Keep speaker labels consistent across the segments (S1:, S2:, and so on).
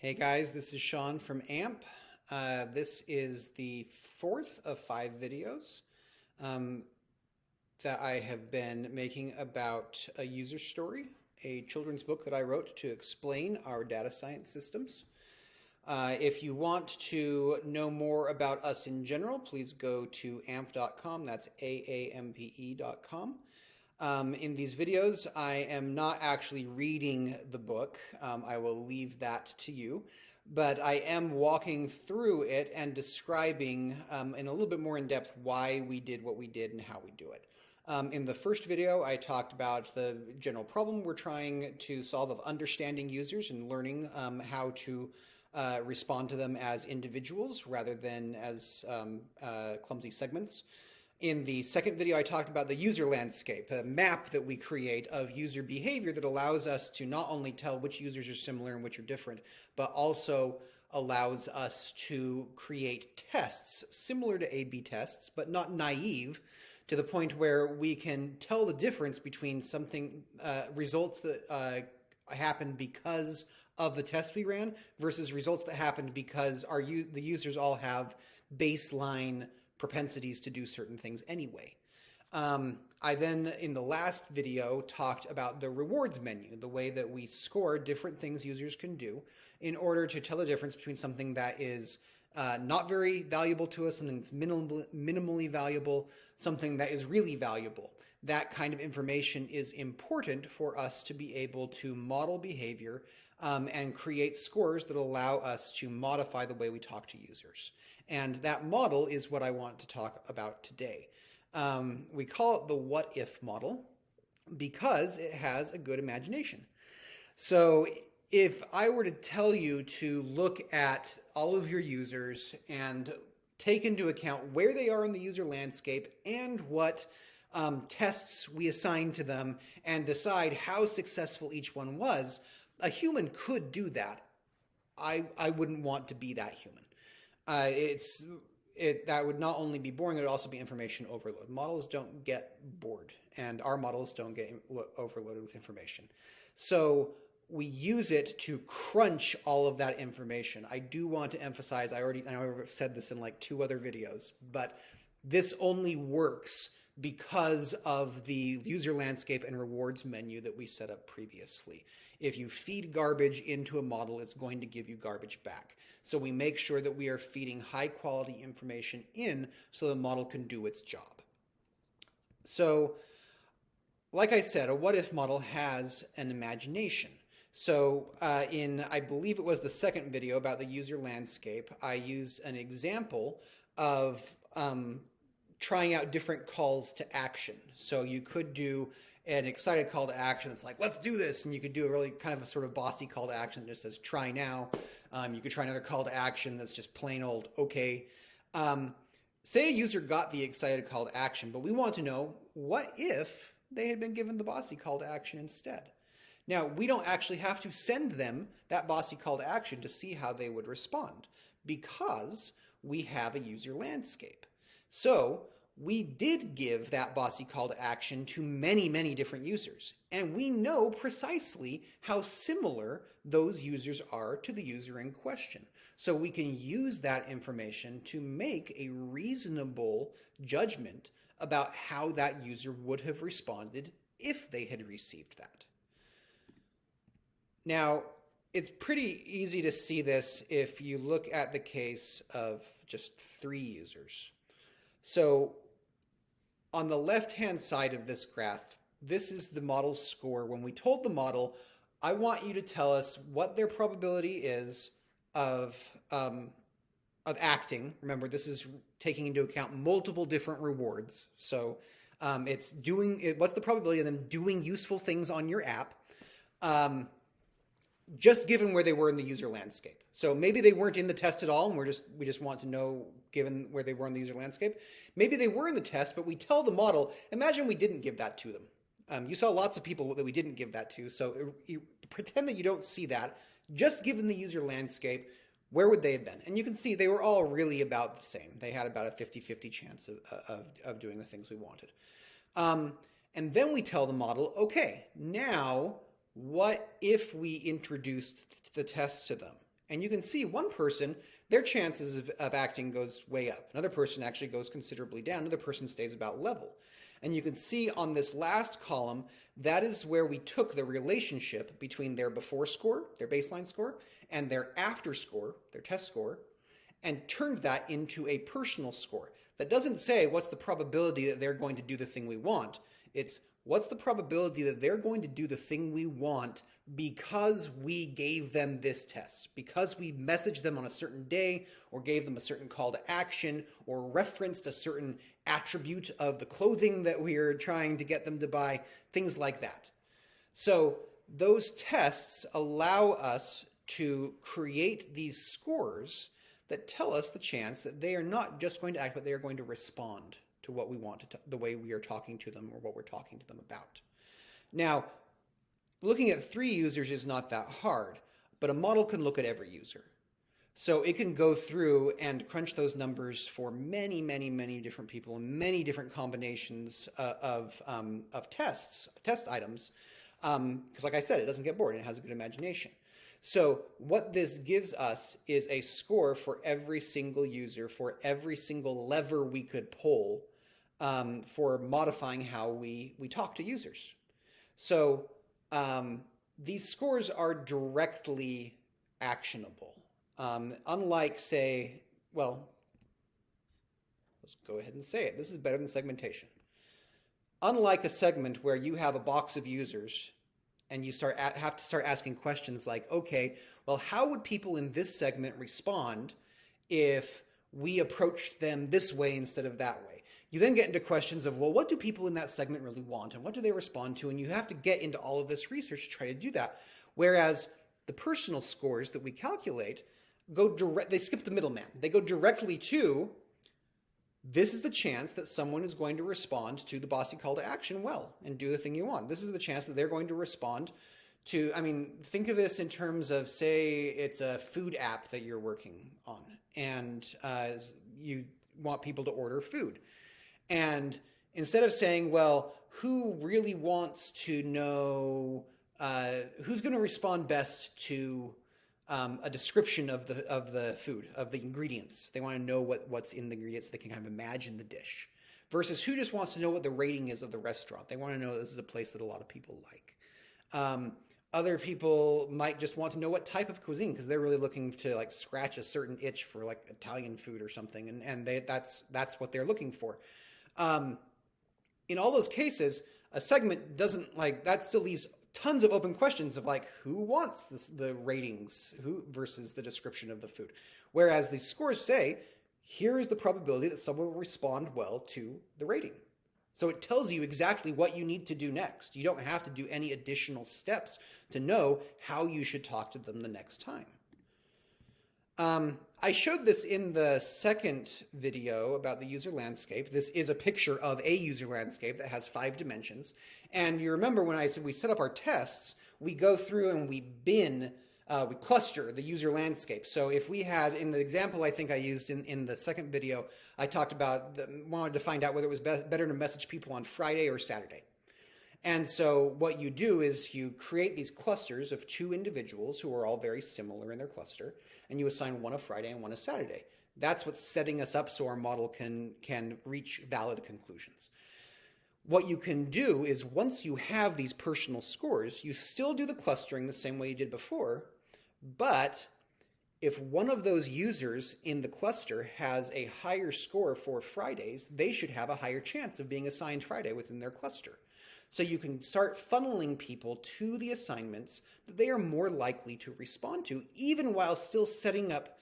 S1: Hey guys, this is Schaun from Aampe. This is the fourth of 5 videos um, that I have been making about a user story, a children's book that I wrote to explain our data science systems. If you want to know more about us in general, please go to aampe.com. That's aampe.com. In these videos, I am not actually reading the book. I will leave that to you. But I am walking through it and describing in a little bit more in depth why we did what we did and how we do it. In the first video, I talked about the general problem we're trying to solve of understanding users and learning how to respond to them as individuals rather than as clumsy segments. In the second video, I talked about the user landscape, a map that we create of user behavior that allows us to not only tell which users are similar and which are different, but also allows us to create tests similar to A/B tests, but not naive, to the point where we can tell the difference between something, results that happened because of the test we ran versus results that happened because the users all have baseline propensities to do certain things anyway. I then, in the last video, talked about the rewards menu, the way that we score different things users can do in order to tell the difference between something that is not very valuable to us, something that's minimally valuable, something that is really valuable. That kind of information is important for us to be able to model behavior and create scores that allow us to modify the way we talk to users. And that model is what I want to talk about today. We call it the what-if model because it has a good imagination. So if I were to tell you to look at all of your users and take into account where they are in the user landscape and what tests we assign to them and decide how successful each one was, a human could do that. I wouldn't want to be that human. That would not only be boring, it would also be information overload. Models don't get bored, and our models don't get overloaded with information. So we use it to crunch all of that information. I do want to emphasize, I know I've said this in like 2 other videos, but this only works because of the user landscape and rewards menu that we set up previously. If you feed garbage into a model, it's going to give you garbage back. So we make sure that we are feeding high quality information in so the model can do its job. So, like I said, a what-if model has an imagination. So I believe it was the second video about the user landscape, I used an example of trying out different calls to action. So you could do an excited call to action that's like, let's do this. And you could do a really kind of a sort of bossy call to action that just says, try now. You could try another call to action that's just plain old, okay. Say a user got the excited call to action, but we want to know what if they had been given the bossy call to action instead. Now, we don't actually have to send them that bossy call to action to see how they would respond because we have a user landscape. So we did give that bossy call to action to many, many different users. And we know precisely how similar those users are to the user in question. So we can use that information to make a reasonable judgment about how that user would have responded if they had received that. Now, it's pretty easy to see this if you look at the case of just 3 users. So on the left-hand side of this graph, this is the model's score. When we told the model, I want you to tell us what their probability is of acting. Remember, this is taking into account multiple different rewards. So what's the probability of them doing useful things on your app, just given where they were in the user landscape. So maybe they weren't in the test at all, and we just want to know given where they were in the user landscape. Maybe they were in the test, but we tell the model, imagine we didn't give that to them. You saw lots of people that we didn't give that to, so you pretend that you don't see that. Just given the user landscape, where would they have been? And you can see they were all really about the same. They had about a 50-50 chance of doing the things we wanted. And then we tell the model, okay, now what if we introduced the test to them? And you can see one person, their chances of acting goes way up. Another person actually goes considerably down. Another person stays about level. And you can see on this last column, that is where we took the relationship between their before score, their baseline score, and their after score, their test score, and turned that into a personal score. That doesn't say what's the probability that they're going to do the thing we want. It's what's the probability that they're going to do the thing we want because we gave them this test, because we messaged them on a certain day or gave them a certain call to action or referenced a certain attribute of the clothing that we are trying to get them to buy, things like that. So those tests allow us to create these scores that tell us the chance that they are not just going to act, but they are going to respond to what we want to, the way we are talking to them or what we're talking to them about. Now, looking at 3 users is not that hard, but a model can look at every user. So it can go through and crunch those numbers for many, many, many different people and many different combinations of test items. Because like I said, it doesn't get bored and it has a good imagination. So what this gives us is a score for every single user, for every single lever we could pull for modifying how we talk to users. So these scores are directly actionable. Unlike, say, well, let's go ahead and say it. This is better than segmentation. Unlike a segment where you have a box of users and you have to start asking questions like, okay, well, how would people in this segment respond if we approached them this way instead of that way? You then get into questions of, well, what do people in that segment really want and what do they respond to? And you have to get into all of this research to try to do that. Whereas the personal scores that we calculate they skip the middleman. They go directly to, this is the chance that someone is going to respond to the bossy call to action well and do the thing you want. This is the chance that they're going to respond to, I mean, think of this in terms of, say, it's a food app that you're working on and you want people to order food. And instead of saying, well, who really wants to know, who's going to respond best to a description of the food, of the ingredients. They want to know what's in the ingredients so they can kind of imagine the dish. Versus who just wants to know what the rating is of the restaurant. They want to know this is a place that a lot of people like. Other people might just want to know what type of cuisine because they're really looking to like scratch a certain itch for like Italian food or something, and that's what they're looking for. In all those cases, a segment doesn't like that still leaves tons of open questions of like who wants the ratings, who versus the description of the food. Whereas the scores say, here is the probability that someone will respond well to the rating. So it tells you exactly what you need to do next. You don't have to do any additional steps to know how you should talk to them the next time. I showed this in the second video about the user landscape. This is a picture of a user landscape that has 5 dimensions. And you remember when I said we set up our tests, we go through and we we cluster the user landscape. So if we had, in the example I think I used in the second video, I talked about, wanted to find out whether it was better to message people on Friday or Saturday. And so what you do is you create these clusters of 2 individuals who are all very similar in their cluster, and you assign one a Friday and one a Saturday. That's what's setting us up so our model can reach valid conclusions. What you can do is once you have these personal scores, you still do the clustering the same way you did before, but if one of those users in the cluster has a higher score for Fridays, they should have a higher chance of being assigned Friday within their cluster. So you can start funneling people to the assignments that they are more likely to respond to, even while still setting up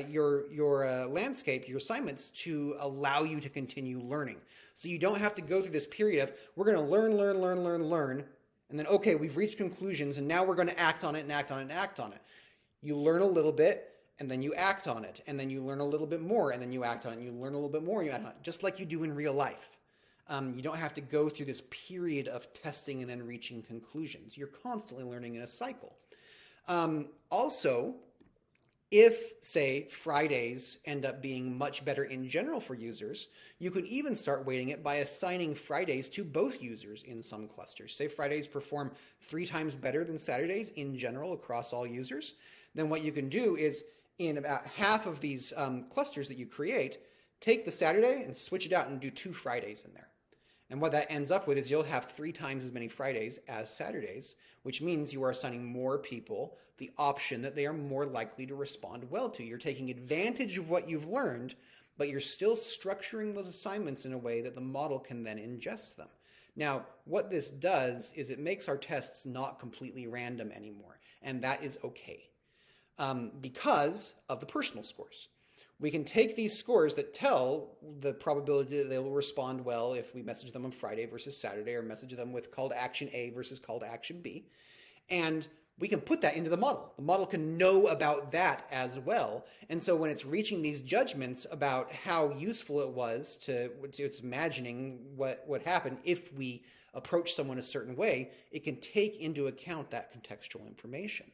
S1: your landscape, your assignments, to allow you to continue learning. So you don't have to go through this period of, we're going to learn, and then, okay, we've reached conclusions, and now we're going to act on it and act on it and act on it. You learn a little bit, and then you act on it, and then you learn a little bit more, and then you act on it, and you learn a little bit more, and you act on it, just like you do in real life. You don't have to go through this period of testing and then reaching conclusions. You're constantly learning in a cycle. Also, if, say, Fridays end up being much better in general for users, you can even start weighting it by assigning Fridays to both users in some clusters. Say Fridays perform 3 times better than Saturdays in general across all users, then what you can do is in about half of these clusters that you create, take the Saturday and switch it out and do 2 Fridays in there. And what that ends up with is you'll have 3 times as many Fridays as Saturdays, which means you are assigning more people the option that they are more likely to respond well to. You're taking advantage of what you've learned, but you're still structuring those assignments in a way that the model can then ingest them. Now, what this does is it makes our tests not completely random anymore, and that is okay because of the personal scores. We can take these scores that tell the probability that they will respond well if we message them on Friday versus Saturday, or message them with call to action A versus call to action B, and we can put that into the model. The model can know about that as well. And so when it's reaching these judgments about how useful it was it's imagining what would happen if we approach someone a certain way, it can take into account that contextual information.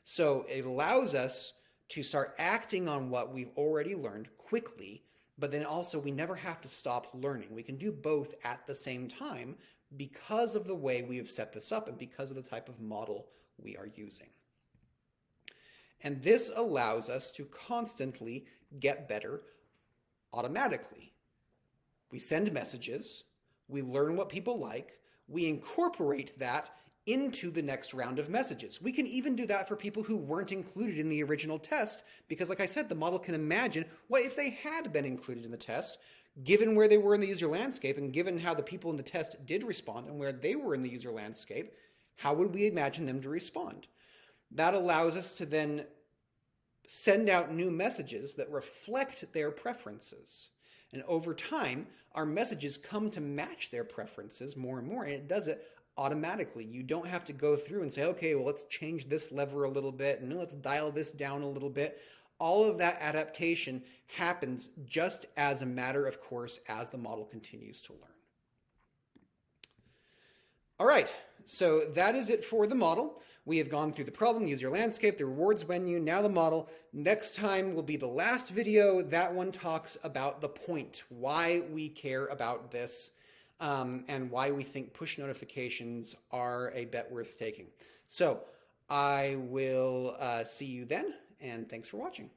S1: So it allows us to start acting on what we've already learned quickly, but then also we never have to stop learning. We can do both at the same time because of the way we have set this up and because of the type of model we are using. And this allows us to constantly get better automatically. We send messages, we learn what people like, we incorporate that into the next round of messages. We can even do that for people who weren't included in the original test because, like I said, the model can imagine what if they had been included in the test, given where they were in the user landscape and given how the people in the test did respond and where they were in the user landscape, how would we imagine them to respond? That allows us to then send out new messages that reflect their preferences. And over time, our messages come to match their preferences more and more, and it does it automatically. You don't have to go through and say, okay, well, let's change this lever a little bit, and let's dial this down a little bit. All of that adaptation happens just as a matter of course as the model continues to learn. All right, so that is it for the model. We have gone through the problem, the user landscape, the rewards menu, now the model. Next time will be the last video. That one talks about the point, why we care about this, and why we think push notifications are a bet worth taking. So I will see you then, and thanks for watching.